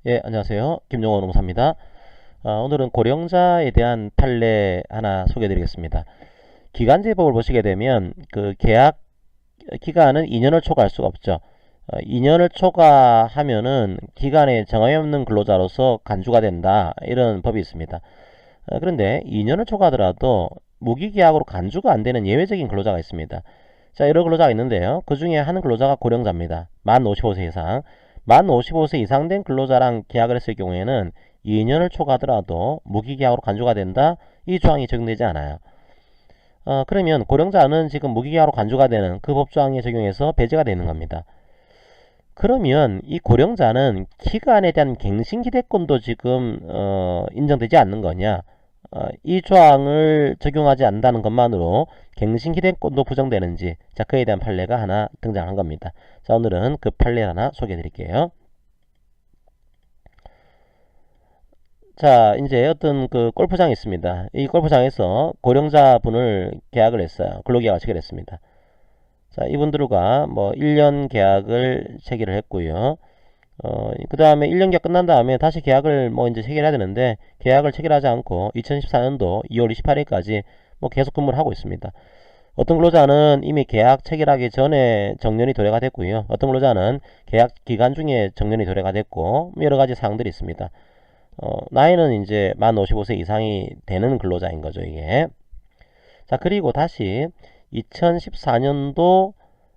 예, 안녕하세요. 김용호 농사입니다. 오늘은 고령자에 대한 판례 하나 소개해 드리겠습니다. 기간제법을 보시게 되면 그 계약 기간은 2년을 초과할 수가 없죠. 2년을 초과하면은 기간에 정함이 없는 근로자로서 간주가 된다. 이런 법이 있습니다. 그런데 2년을 초과하더라도 무기계약으로 간주가 안 되는 예외적인 근로자가 있습니다. 자, 여러 근로자가 있는데요. 그 중에 한 근로자가 고령자입니다. 만 55세 이상. 만 55세 이상 된 근로자랑 계약을 했을 경우에는 2년을 초과하더라도 무기계약으로 간주가 된다. 이 조항이 적용되지 않아요. 그러면 고령자는 지금 무기계약으로 간주가 되는 그 법조항에 적용해서 배제가 되는 겁니다. 그러면 이 고령자는 기간에 대한 갱신기대권도 지금 인정되지 않는 거냐? 이 조항을 적용하지 않는다는 것만으로 갱신기대권도 부정되는지, 자, 그에 대한 판례가 하나 등장한 겁니다. 자, 오늘은 그 판례 하나 소개해 드릴게요. 자, 이제 어떤 그 골프장이 있습니다. 이 골프장에서 고령자분을 계약을 했어요. 근로계약을 체결했습니다. 자, 이분들과 뭐 1년 계약을 체결을 했고요. 그 다음에 1년 계약 끝난 다음에 다시 계약을 뭐 이제 체결해야 되는데 계약을 체결하지 않고 2014년도 2월 28일까지 뭐 계속 근무를 하고 있습니다. 어떤 근로자는 이미 계약 체결하기 전에 정년이 도래가 됐고요. 어떤 근로자는 계약 기간 중에 정년이 도래가 됐고 여러 가지 사항들이 있습니다. 나이는 이제 만 55세 이상이 되는 근로자인 거죠, 이게. 자, 그리고 다시 2014년도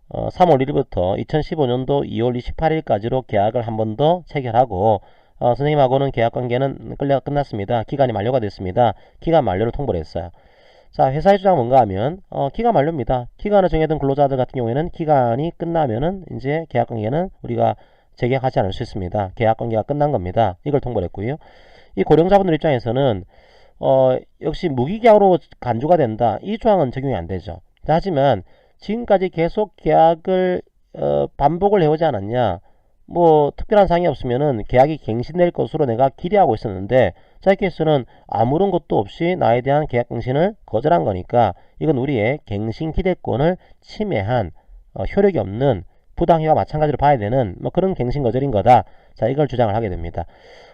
3월 1일부터 2015년도 2월 28일까지로 계약을 한 번 더 체결하고 선생님하고는 계약관계는 끝났습니다. 기간이 만료가 됐습니다. 기간 만료를 통보를 했어요. 자, 회사의 주장은 뭔가 하면 기간 만료입니다. 기간을 정해둔 근로자들 같은 경우에는 기간이 끝나면은 이제 계약관계는 우리가 재계약하지 않을 수 있습니다. 계약관계가 끝난 겁니다. 이걸 통보를 했고요. 이 고령자분들 입장에서는 역시 무기계약으로 간주가 된다. 이 조항은 적용이 안 되죠. 하지만 지금까지 계속 계약을 반복을 해오지 않았냐. 뭐 특별한 사항이 없으면은 계약이 갱신될 것으로 내가 기대하고 있었는데 자, 이 케이스는 아무런 것도 없이 나에 대한 계약 갱신을 거절한 거니까 이건 우리의 갱신 기대권을 침해한 효력이 없는 부당해와 마찬가지로 봐야 되는 뭐 그런 갱신 거절인 거다. 자, 이걸 주장을 하게 됩니다.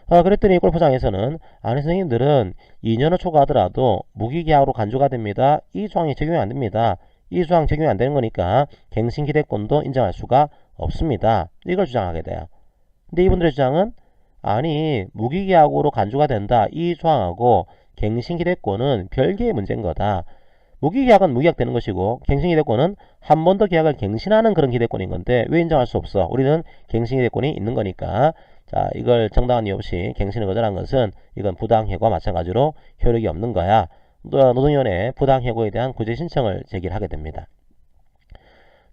그랬더니 골프장에서는 아니 선생님들은 2년을 초과하더라도 무기계약으로 간주가 됩니다. 이 조항이 적용이 안 됩니다. 이 조항 적용이 안 되는 거니까 갱신기대권도 인정할 수가 없습니다. 이걸 주장하게 돼요. 근데 이분들의 주장은 아니 무기계약으로 간주가 된다. 이 조항하고 갱신기대권은 별개의 문제인 거다. 무기계약은 무기계약되는 것이고 갱신기대권은 한 번 더 계약을 갱신하는 그런 기대권인 건데 왜 인정할 수 없어? 우리는 갱신기대권이 있는 거니까 자, 이걸 정당한 이유 없이 갱신을 거절한 것은 이건 부당해고와 마찬가지로 효력이 없는 거야. 노동위원회에 부당해고에 대한 구제 신청을 제기를 하게 됩니다.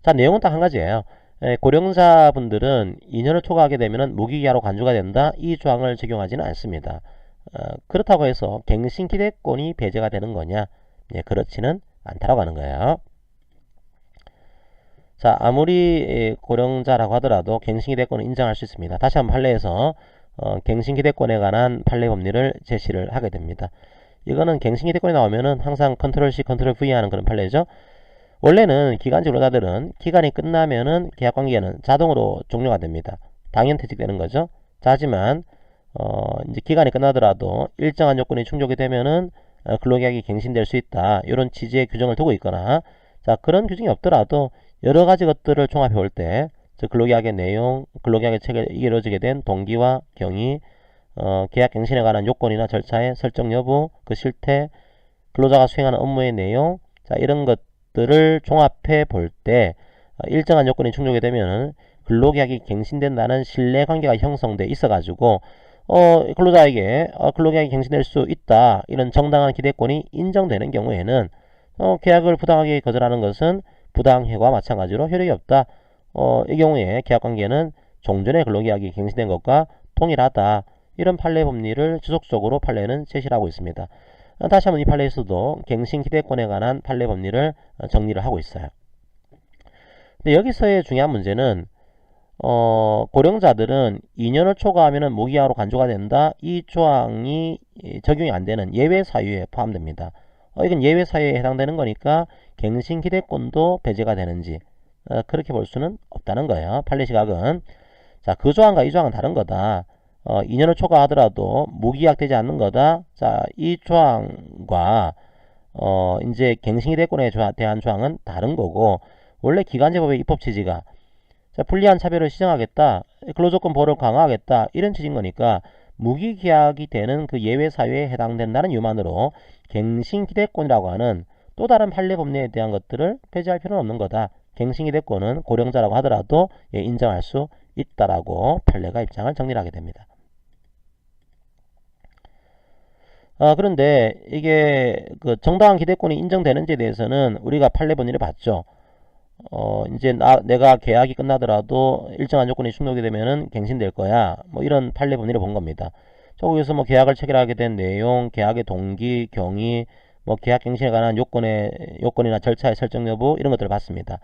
자, 내용은 딱 한 가지예요. 고령자분들은 2년을 초과하게 되면 무기계약으로 간주가 된다. 이 조항을 적용하지는 않습니다. 그렇다고 해서 갱신기대권이 배제가 되는 거냐? 그렇지는 않다라고 하는 거예요. 자, 아무리 고령자라고 하더라도 갱신기대권을 인정할 수 있습니다. 다시 한번 판례에서 갱신기대권에 관한 판례 법리를 제시를 하게 됩니다. 이거는 갱신기대권이 나오면은 항상 컨트롤 C, 컨트롤 V 하는 그런 판례죠. 원래는 기간직 근로자들은 기간이 끝나면은 계약관계는 자동으로 종료가 됩니다. 당연퇴직되는 거죠. 자, 하지만 이제 기간이 끝나더라도 일정한 요건이 충족이 되면은 근로계약이 갱신될 수 있다. 이런 취지의 규정을 두고 있거나 자, 그런 규정이 없더라도 여러 가지 것들을 종합해 볼 때 근로계약의 내용, 근로계약의 체결이 이루어지게 된 동기와 경위, 계약 갱신에 관한 요건이나 절차의 설정 여부, 그 실태, 근로자가 수행하는 업무의 내용, 자, 이런 것들을 종합해 볼 때 일정한 요건이 충족이 되면 근로계약이 갱신된다는 신뢰관계가 형성돼 있어가지고 근로자에게 근로계약이 갱신될 수 있다. 이런 정당한 기대권이 인정되는 경우에는 계약을 부당하게 거절하는 것은 부당해고와 마찬가지로 효력이 없다. 이 경우에 계약관계는 종전의 근로계약이 갱신된 것과 동일하다. 이런 판례 법리를 지속적으로 판례는 제시를 하고 있습니다. 다시 한번 이 판례에서도 갱신기대권에 관한 판례 법리를 정리를 하고 있어요. 근데 여기서의 중요한 문제는 고령자들은 2년을 초과하면 무기한으로 간주가 된다. 이 조항이 적용이 안 되는 예외 사유에 포함됩니다. 이건 예외 사유에 해당되는 거니까 갱신 기대권도 배제가 되는지 그렇게 볼 수는 없다는 거예요. 판례 시각은 자, 그 조항과 이 조항은 다른 거다. 2년을 초과하더라도 무기약되지 않는 거다. 자, 이 조항과 이제 갱신기대권에 대한 조항은 다른 거고, 원래 기간제법의 입법 취지가 자, 불리한 차별을 시정하겠다, 근로조건 보호를 강화하겠다, 이런 취지인 거니까 무기계약이 되는 그 예외 사유에 해당된다는 이유만으로 갱신기대권이라고 하는 또 다른 판례 법리에 대한 것들을 폐지할 필요는 없는 거다. 갱신기대권은 고령자라고 하더라도 인정할 수 있다라고 판례가 입장을 정리하게 됩니다. 그런데 이게 그 정당한 기대권이 인정되는지에 대해서는 우리가 판례 법리를 봤죠. 이제 내가 계약이 끝나더라도 일정한 조건이 충족이 되면은 갱신될 거야. 뭐 이런 판례 법리를 본 겁니다. 저기서 뭐 계약을 체결하게 된 내용, 계약의 동기, 경위, 뭐 계약 갱신에 관한 요건이나 절차의 설정 여부 이런 것들을 봤습니다.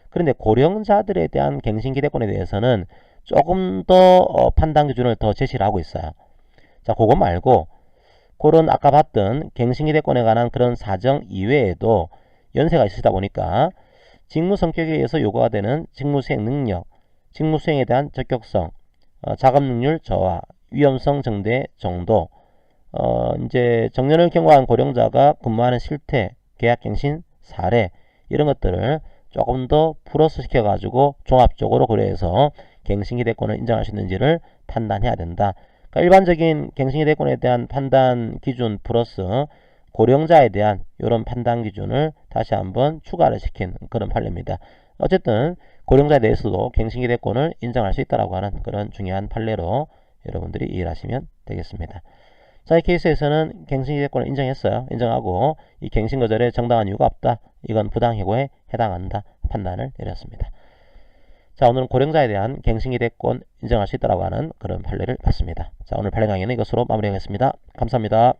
그런데 고령자들에 대한 갱신 기대권에 대해서는 조금 더 판단 기준을 더 제시를 하고 있어요. 자, 그거 말고 그런 아까 봤던 갱신 기대권에 관한 그런 사정 이외에도 연세가 있으다 보니까 직무 성격에 의해서 요구가 되는 직무 수행 능력, 직무 수행에 대한 적격성, 작업 능률 저하, 위험성 정대 정도, 이제 정년을 경과한 고령자가 근무하는 실태, 계약갱신 사례 이런 것들을 조금 더 플러스 시켜가지고 종합적으로 고려해서 갱신기대권을 인정할 수 있는지를 판단해야 된다. 그러니까 일반적인 갱신기대권에 대한 판단 기준 플러스 고령자에 대한 이런 판단 기준을 다시 한번 추가를 시킨 그런 판례입니다. 어쨌든 고령자에 대해서도 갱신기대권을 인정할 수 있다고 하는 그런 중요한 판례로 여러분들이 이해하시면 되겠습니다. 자, 이 케이스에서는 갱신기대권을 인정했어요. 인정하고 이 갱신거절에 정당한 이유가 없다. 이건 부당해고에 해당한다. 판단을 내렸습니다. 자, 오늘은 고령자에 대한 갱신기대권 인정할 수 있다고 하는 그런 판례를 봤습니다. 자, 오늘 판례 강의는 이것으로 마무리하겠습니다. 감사합니다.